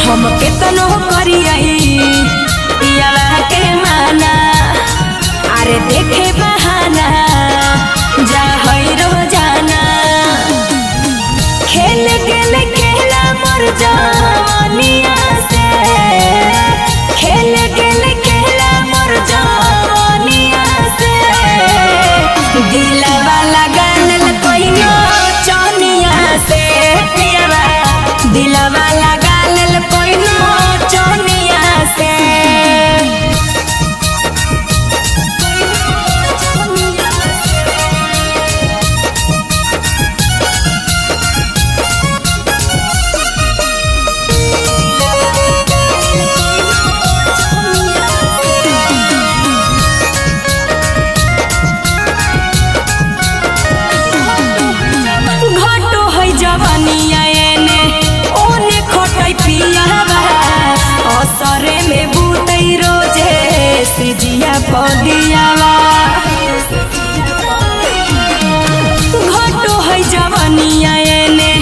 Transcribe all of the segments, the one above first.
हम केतनो करियई पियावा के माना, अरे देखे बहाना जा हई रोजाना। खेल गेल खेला मोर जवानिया से, खेल गेल खेला मोर जवानिया से। दिलवा लगल कोई चौनिया से पियावा, दिलवा लगल कोई चौनिया से। असरे में बूतई रोजे सिजिया पदियावा, घटो है जवानिया एने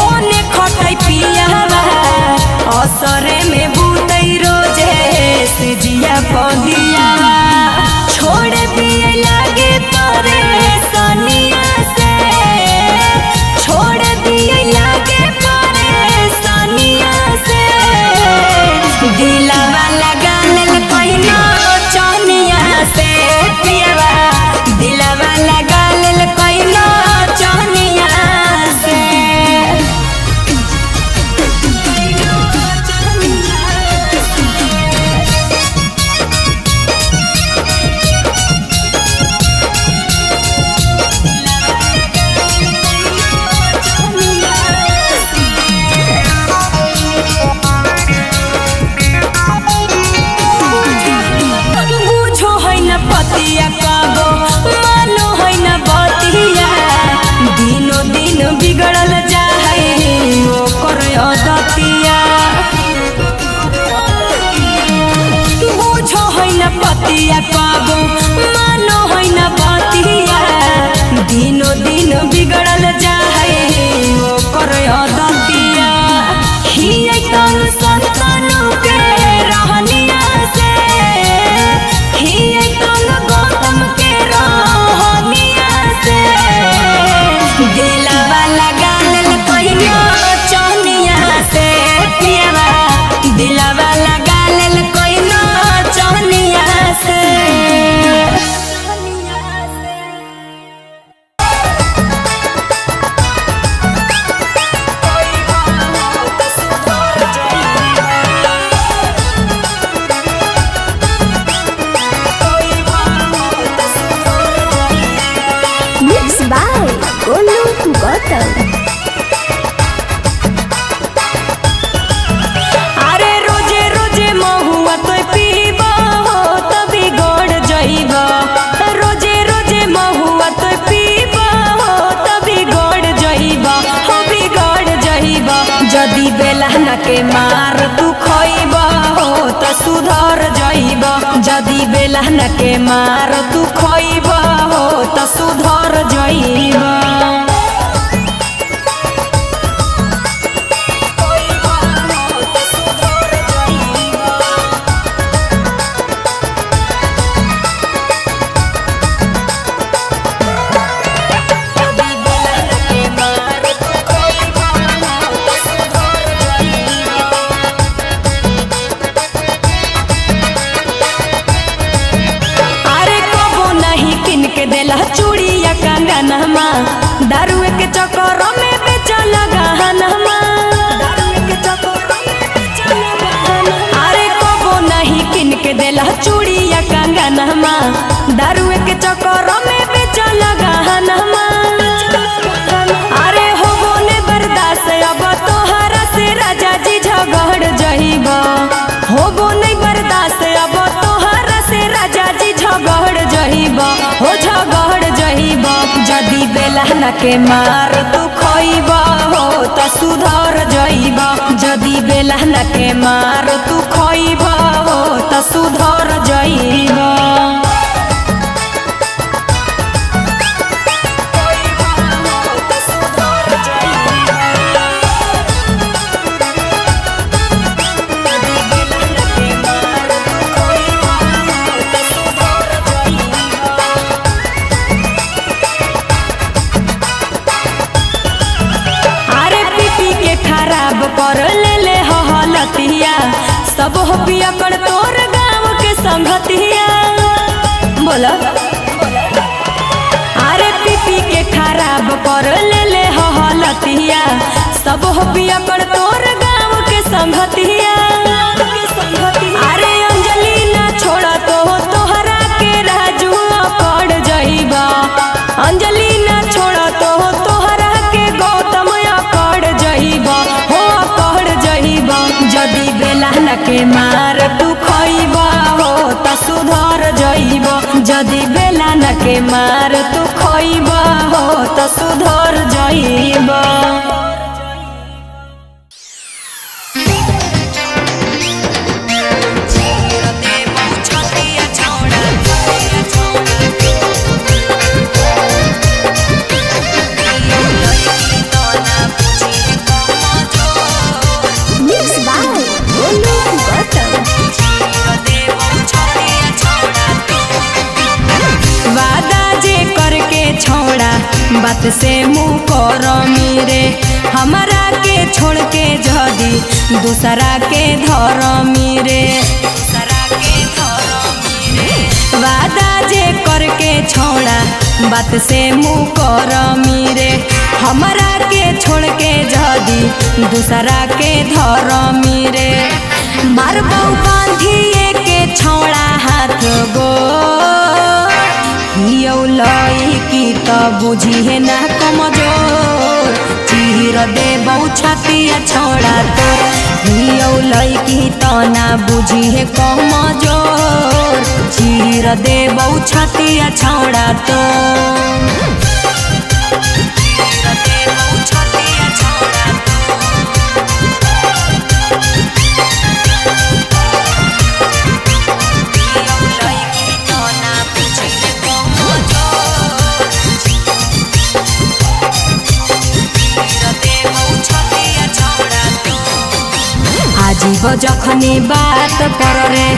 ओने खटई पियावा। असरे में बूतई रोजे सिजिया पदियावा, छोड़ दिए लागे तोरे सनिया से, छोड़ दिए लागे तोरे सनिया से। दिलवा लगल कोई चौनिया से पियावा, दिलवा लगल कोई चौनिया से। पतिया कागो मानो है न बतिया, दिनो दिन बिगड़ल जाए ओकर आदतिया। बुझो है न पतिया कागो मानो है न बतिया, दिनो दिन बिगड़ल जाए ओकर आदतिया। हियै तन संतानो के रहनिया से, हियै तन गौतम के रहनिया से। दिलवा लगल कोई चौनिया से पियावा, दिलवा लगल कोई चौनिया से। अरे रोजे रोजे महुआ तो पीबा हो तभी गड़ जाइबा, रोजे रोजे महुआ तो पीबा हो तभी गड़ जाइबा, हो बिगड़ जाइबा। जदी बेलहन के मार तू खइबा हो त सुधर जाइबा, जदी बेलहन के मार तू खइबा हो त सुधर जाइबा। चूड़िया कंगनमा दारुए के चक्कर में बेचल गहनमा, अरे कबो नहीं किन के देला चूड़िया कंगनमा दारुए के चक्कर में बेचल गहनमा। अरे होबो ने बर्दाश्त अब तोहरा से राजा जी झगड़ जाइबा, होबो नहीं बर्दाश्त अब तोहरा से राजा जी झगड़ जाइबा, हो झगड़ जाइबा। जदी बेलहन के मार तू खइबा हो त सुधर जाइबा, जदी बेलहन के मार तू खइबा हो त सुधर जाइबा। कर ले ले हलतिया सब हो पिया कर तोर गाँव के संगतिया बोला अरे पीपी के खराब कर ले ले हलतिया सब हो पिया कर तोर गाँव के संगतिया अरे अंजलि ना छोड़ा तो तोहरा के राजू पड़ जाइबा अंजलि ना छोड़ा तो तोहरा के गौतम पड़ जाइबा हो पड़ जाइबा जदी बेला न के मार तू खइबा हो त सुधर जाइबा जदी बेला न के मार तू खइबा हो त सुधर जाइबा बात से मुँह कर मेरे हमारा के छोड़ के जदी दूसरा के धर मेरे वादा जे करके छोड़ा बात से मुँह कर मेरे हमारा के छोड़ के जदी दूसरा के धर मेरे मारबौ बांधिए के छोड़ा हाथ गो की तो बुझी ना कमजोर चीर देबौ छतिया छोड़ा तोर लईकी तो ना बुझी है कमजोर चीर देबौ छतिया छोड़ा तोर आजीब जखनी बात कर रे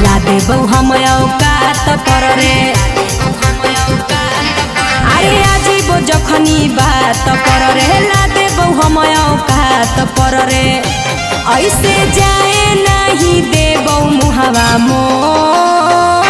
ला देबौ हम औकात पर रे अरे आजीब जखनी बात कर रे ला देबौ हम औकात पर रे ऐसे जाए नहीं देबौ मुहावा मोर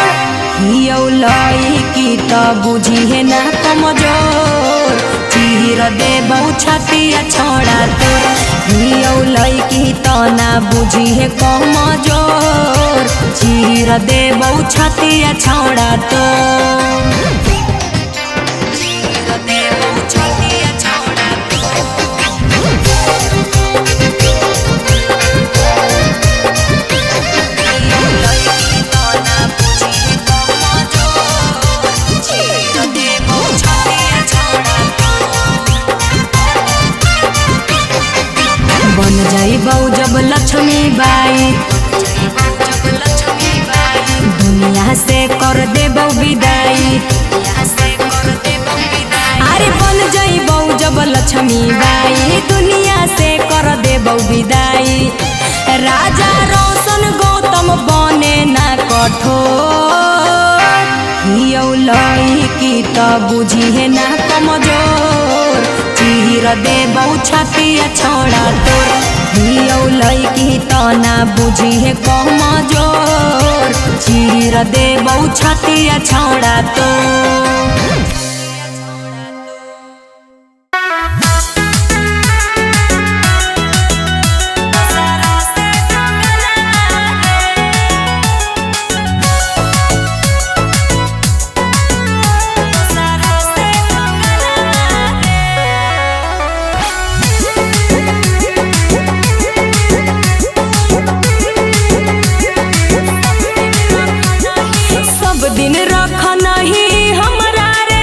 लईकी तो बुझी है ना कमजोर चीर देबौ छतिया छोड़ा तोर लईकी तो ना बुझी है कमजोर चीर देबौ छतिया छोड़ा तोर बन जाइबौ जब लक्ष्मी बाई दुनिया से कर देबौ विदाई अरे बन जाइबौ जब लक्ष्मी बाई दुनिया से कर देबौ विदाई राजा रोशन गौतम बने ना कठोर लईकी तो बुझी है ना कमजोर चीर देबौ छतिया छोड़ा तोर लईकी तो ना बुझी है कमजोर चीर देबौ छतिया छोड़ा तोर दिन रख नहीं हमरा रे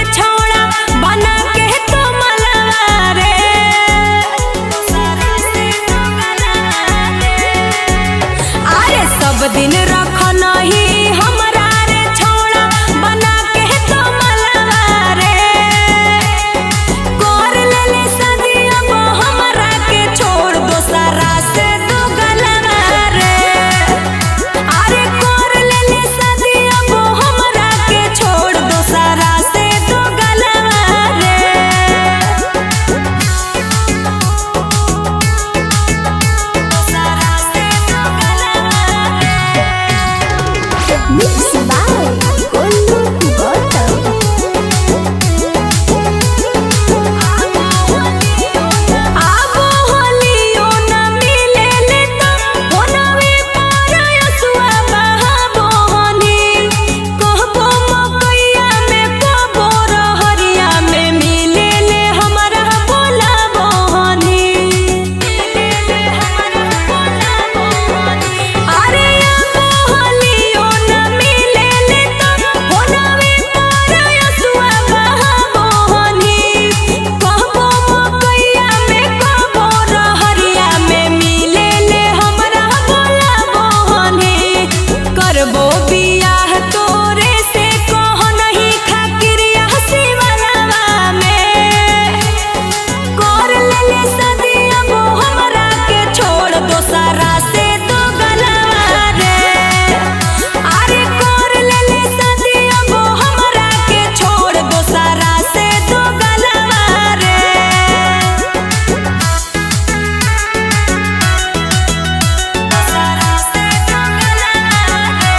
ले सदी अब हमरा के छोड़ दोसरा से तो गलवा रे। अरे कर ले सदी अब हमरा के छोड़ दोसरा से तो गलवा रे। दोसरा से तो गलवा रे।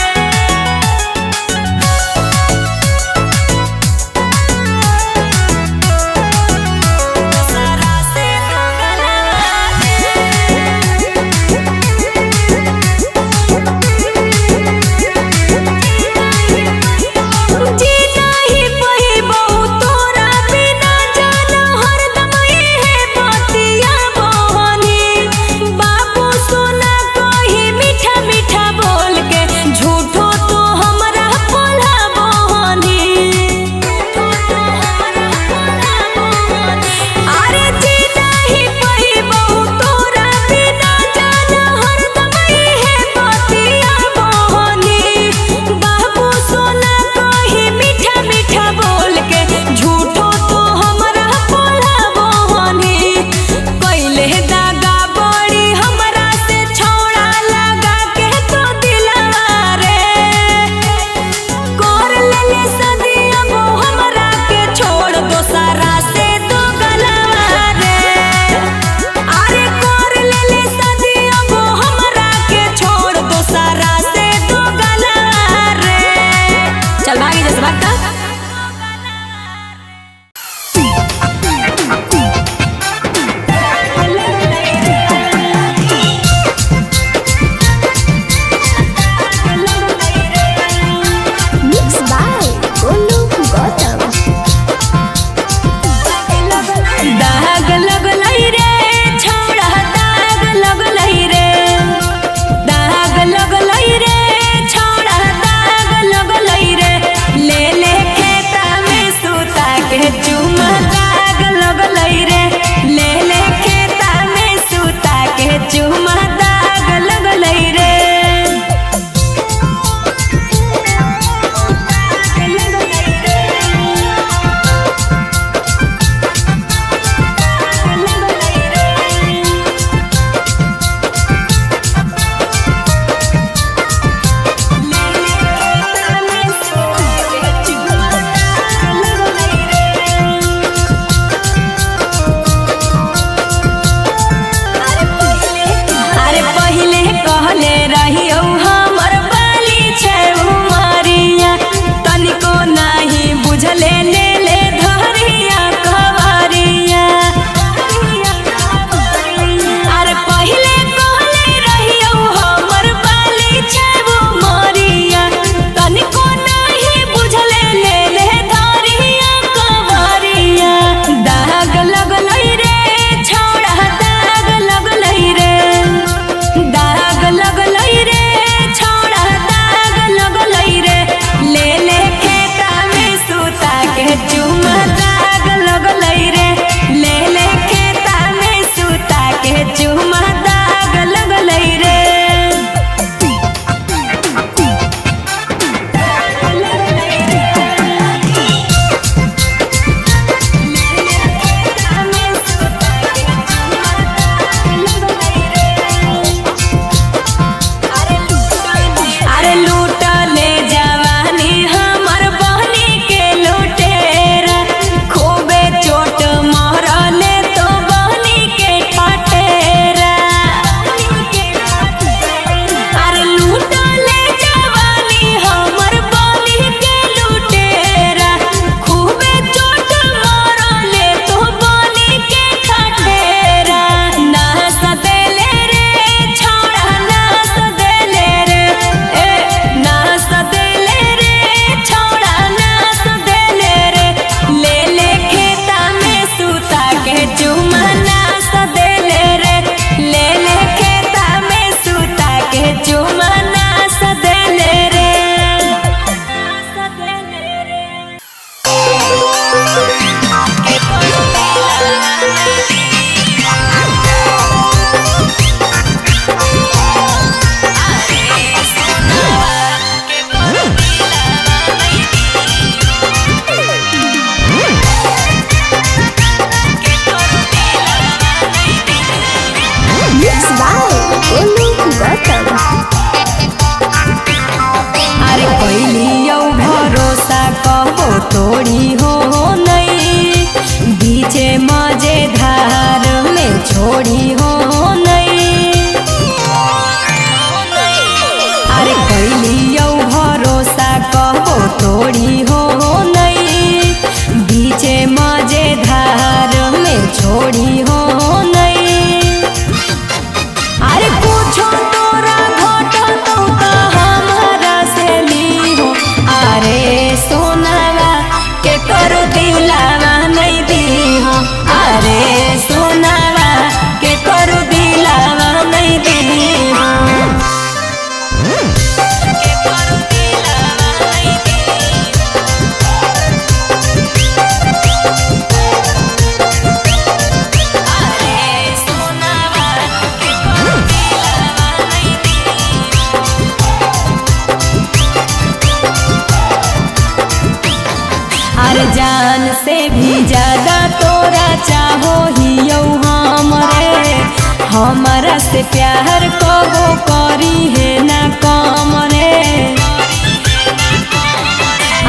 हमारा से प्यार कबो करी है ना कम रे।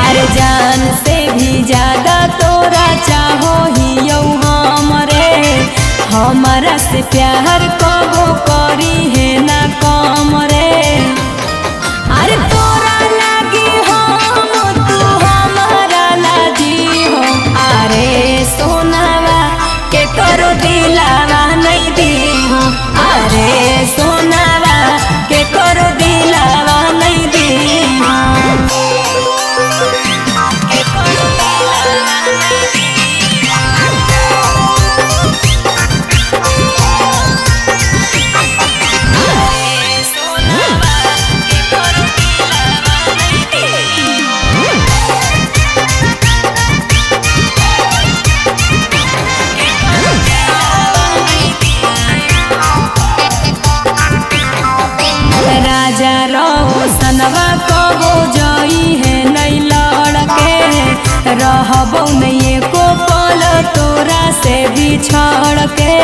अरे जान से भी ज्यादा तोरा चाहो ही यौ हमरे। हमारा से प्यार कबो करी है ना कम रे। अरे तोरा लागी हम तू हमारा लागी हो। अरे सोनावा के करो दिलावा नहीं दी हो। अरे सोनावा के करो दिलावा नहीं दी हो। राजा रोशनवा कबो जई है नहीं लड़के। रहबो नहीं एको पल तोरा से बिछड़ के।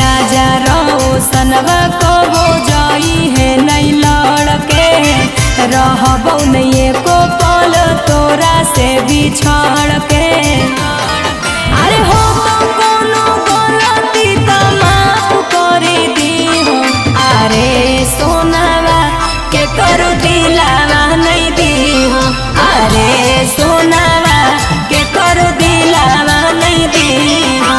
राजा रोशनवा कबो जई है नहीं लड़के। रहबो नहीं एको पल तोरा से बिछड़ के। अरे हो तो कोनो गलती त माफ करे दी हो। अरे सोनावा के करो दिलावा नहीं दी हो। अरे सोनावा के करो दिलावा नहीं दी हो।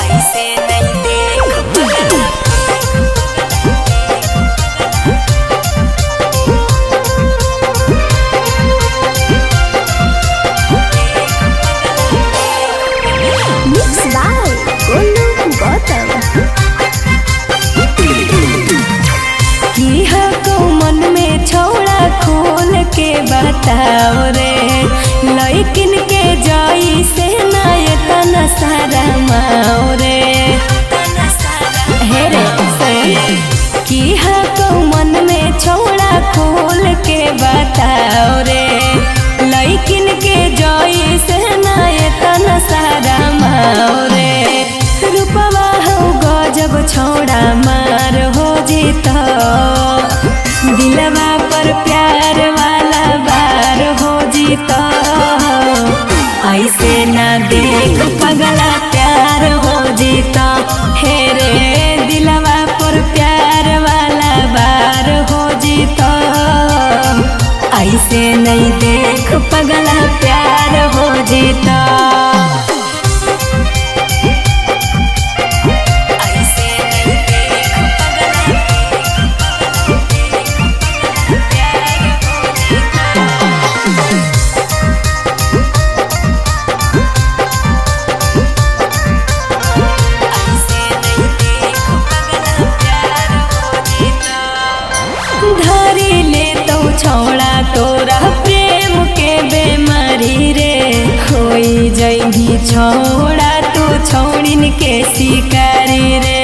ऐसे नहीं के बताओ रे लइकिन के जई से ना इतना सारा माओ रे। हे रे की हको मन में छोड़ा खोल के बताओ रे लइकिन के जई से ना इतना सारा माओ रे। रूपवा हो गजब छोड़ा मार हो जीता दिलवा पर प्यार वाला बार हो जीता। ऐसे ना देख पगला प्यार हो जीता। हे रे दिलवा पर प्यार वाला बार हो जीता। ऐसे नहीं देख पगला प्यार हो जीता। छोड़ा तोरा प्रेम के बेमारी रे होई जइही छोड़ा तू छोड़िन के शिकारी रे।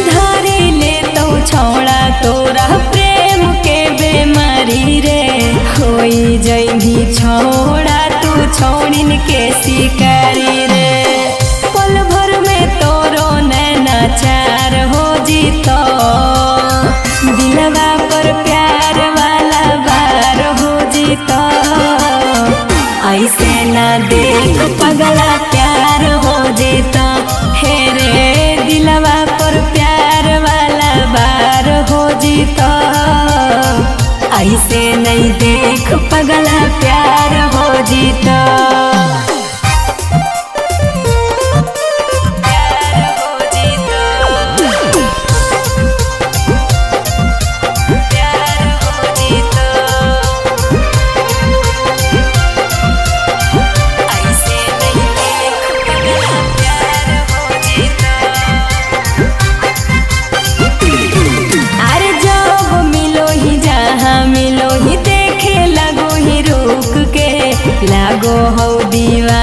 धरी ले तो छोड़ा तोरा प्रेम के बेमारी रे होई जइही छोड़ा तू छोड़िन के शिकारी रे। पल भर में तोरो नैना चार हो जीतो दिलवा पर प्यार वाला बार हो जीता। ऐसे ना देख पगला प्यार हो जीता। हे रे दिलवा पर प्यार वाला बार हो जीता। ऐसे नहीं देख पगला प्यार हो जीता। लागो हो दीवा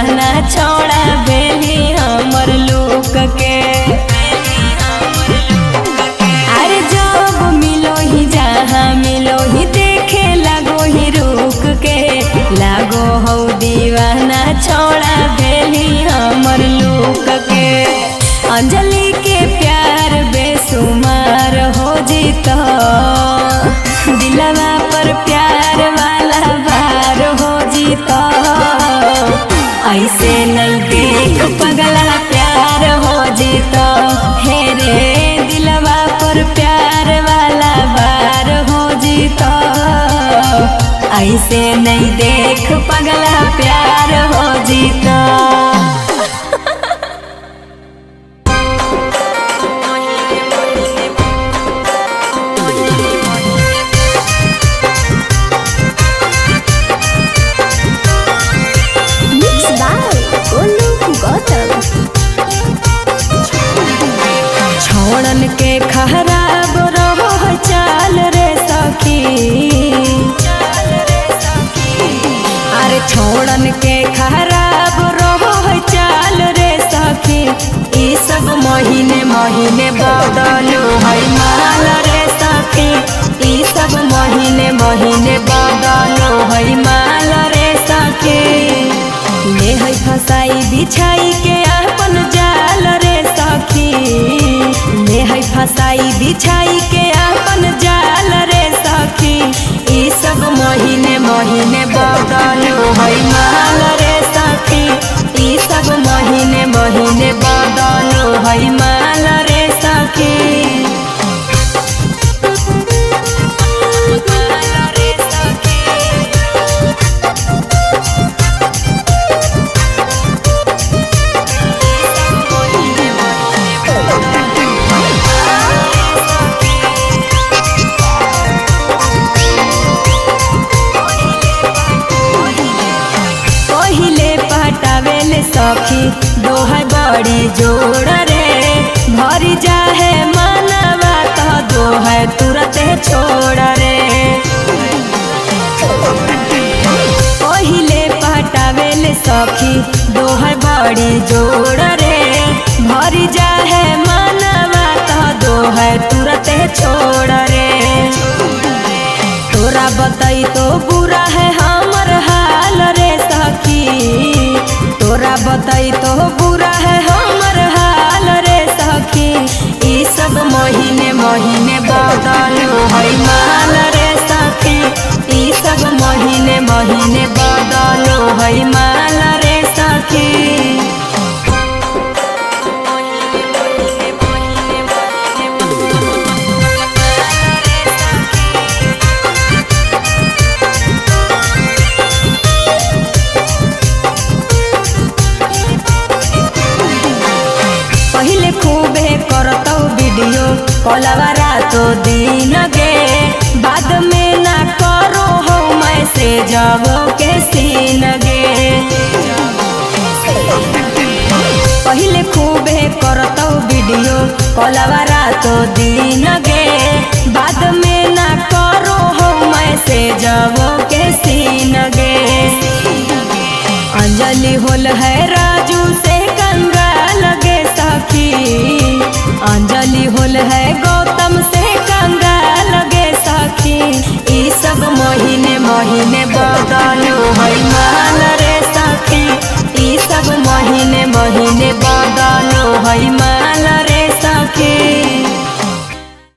ऐसे नहीं देख पगला प्यार हो जीता। छोड़न के खराब रहो चाल रे सखी, अरे छोड़न के खराब रहो चाल रे सखी। ई सब महीने महीने बदलो है माल रे सखी, ई सब महीने महीने बदलो है माल रे सखी। ले है फसाई बिछाई के अपन जाल रे सखी, ले है फसाई बिछाई के अपन जाल रे सखी। ई सब महीने महीने बदलो है माल रे सखी, ई सब महीने महीने बदलो है माल रे सखी। सखी दोहा बड़ी जोड़ रे, भरी जाहे मनवा तो दोहा तुरंत छोड़ रे। पहिले पटावेले सखी दोहा बड़ी जोड़ रे, भरी जाहे मनवा तो दोहा तुरंत छोड़ रे। तोरा बताई तो बुरा है हमर हाल रे सखी, तोरा बताई तो बुरा है हमर हाल रे सखी। ई सब महीने महीने बदलो है माल रे सखी, ई सब महीने महीने बदलो है माल रे सखी। पहिले खूबे करतौ वीडियो कॉलवा रातो दिन गे, बाद में ना करो हो मैसेज के सीन गे। पहिले खूबे करतौ वीडियो कॉलवा रातो दिन गे, बाद में ना करो हो मैसेज के सीन गे। अंजलि होल है राजू से कंगाल गे सखी, अंजलि होल है गौतम से कंगाल गे सखी। ई सब महीने महीने बदलो है माल रे सखी, ई सब महीने महीने बदलो है माल रे सखी।